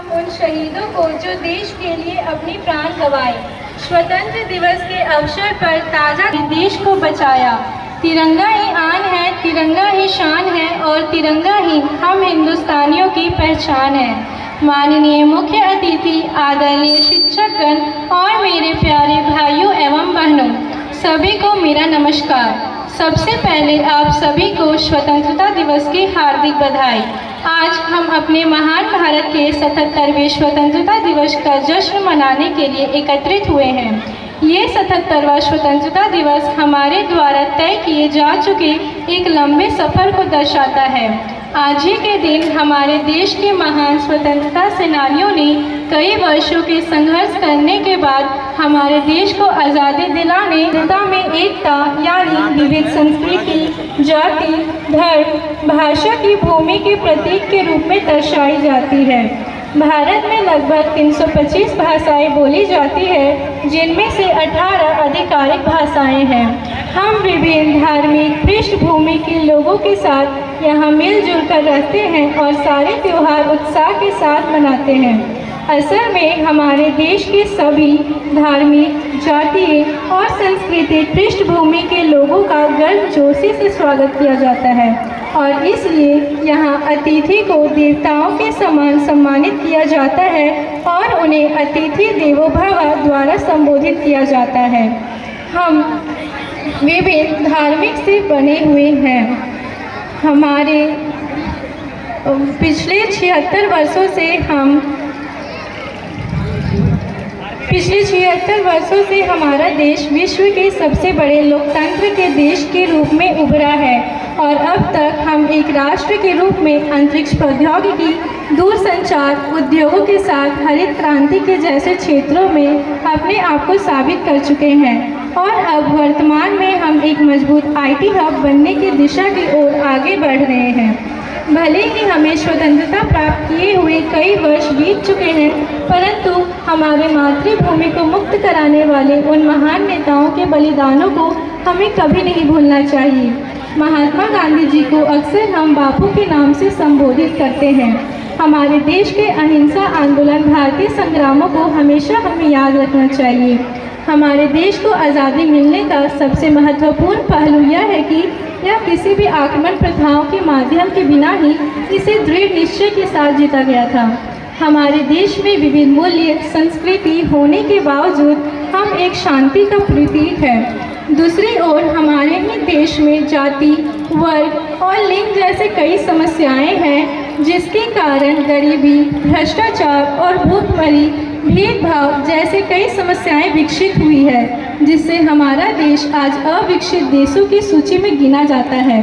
उन शहीदों को जो देश के लिए अपनी प्राण गंवाए। स्वतंत्र दिवस के अवसर पर ताज़ा देश को बचाया। तिरंगा ही आन है, तिरंगा ही शान है और तिरंगा ही हम हिंदुस्तानियों की पहचान है। माननीय मुख्य अतिथि, आदरणीय शिक्षकगण और मेरे प्यारे भाइयों एवं बहनों, सभी को मेरा नमस्कार। सबसे पहले आप सभी को स्वतंत्रता दिवस की हार्दिक बधाई। आज हम अपने महान भारत के 77वें स्वतंत्रता दिवस का जश्न मनाने के लिए एकत्रित हुए हैं। ये 77वां स्वतंत्रता दिवस हमारे द्वारा तय किए जा चुके एक लंबे सफ़र को दर्शाता है। आज ही के दिन हमारे देश के महान स्वतंत्रता सेनानियों ने कई वर्षों के संघर्ष करने के बाद हमारे देश को आज़ादी दिलाने में एकता यानी विविध संस्कृति, जाति, धर्म, भाषा की भूमि के प्रतीक के रूप में दर्शाई जाती है। भारत में लगभग 325 भाषाएं बोली जाती है, जिनमें से 18 आधिकारिक भाषाएं हैं। हम विभिन्न धार्मिक पृष्ठभूमि के लोगों के साथ यहाँ मिलजुल कर रहते हैं और सारे त्यौहार उत्साह के साथ मनाते हैं। असल में हमारे देश के सभी धार्मिक, जातीय और सांस्कृतिक पृष्ठभूमि के लोगों का गर्मजोशी से स्वागत किया जाता है और इसलिए यहाँ अतिथि को देवताओं के समान सम्मानित किया जाता है और उन्हें अतिथि देवो भव द्वारा संबोधित किया जाता है। हम विभिन्न धार्मिक से बने हुए हैं। हमारे पिछले 76 वर्षों से हमारा देश विश्व के सबसे बड़े लोकतंत्र के देश के रूप में उभरा है और अब तक हम एक राष्ट्र के रूप में अंतरिक्ष प्रौद्योगिकी, दूरसंचार उद्योगों के साथ हरित क्रांति के जैसे क्षेत्रों में अपने आप को साबित कर चुके हैं और अब वर्तमान में हम एक मजबूत आईटी हब बनने की दिशा की ओर आगे बढ़ रहे हैं। भले ही हमें स्वतंत्रता प्राप्त किए हुए कई वर्ष बीत चुके हैं, परंतु हमारे मातृभूमि को मुक्त कराने वाले उन महान नेताओं के बलिदानों को हमें कभी नहीं भूलना चाहिए। महात्मा गांधी जी को अक्सर हम बापू के नाम से संबोधित करते हैं। हमारे देश के अहिंसा आंदोलन, भारतीय संग्रामों को हमेशा हमें याद रखना चाहिए। हमारे देश को आज़ादी मिलने का सबसे महत्वपूर्ण पहलू यह है कि यह किसी भी आक्रमण प्रथाओं के माध्यम के बिना ही इसे दृढ़ निश्चय के साथ जीता गया था। हमारे देश में विभिन्न मूल्य, संस्कृति होने के बावजूद हम एक शांति का प्रतीक है। दूसरी ओर हमारे ही देश में जाति, वर्ग और लिंग जैसे कई समस्याएं हैं, जिसके कारण गरीबी, भ्रष्टाचार और भूखमरी, भेदभाव जैसे कई समस्याएं विकसित हुई है, जिससे हमारा देश आज अविकसित देशों की सूची में गिना जाता है।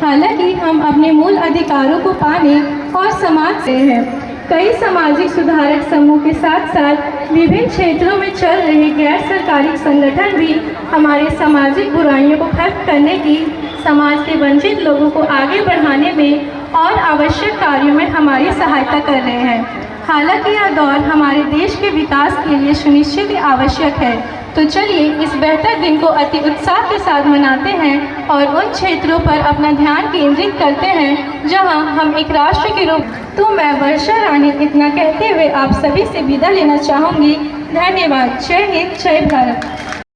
हालांकि हम अपने मूल अधिकारों को पाने और समाज से हैं। कई सामाजिक सुधारक समूह के साथ साथ विभिन्न क्षेत्रों में चल रहे गैर सरकारी संगठन भी हमारे सामाजिक बुराइयों को खत्म करने की, समाज के वंचित लोगों को आगे बढ़ाने में और आवश्यक कार्यों में हमारी सहायता कर रहे हैं। हालांकि यह दौर हमारे देश के विकास के लिए सुनिश्चित आवश्यक है। तो चलिए इस बेहतर दिन को अति उत्साह के साथ मनाते हैं और उन क्षेत्रों पर अपना ध्यान केंद्रित करते हैं जहां हम एक राष्ट्र के रूप। तो मैं वर्षा रानी इतना कहते हुए आप सभी से विदा लेना चाहूँगी। धन्यवाद। जय हिंद, जय भारत।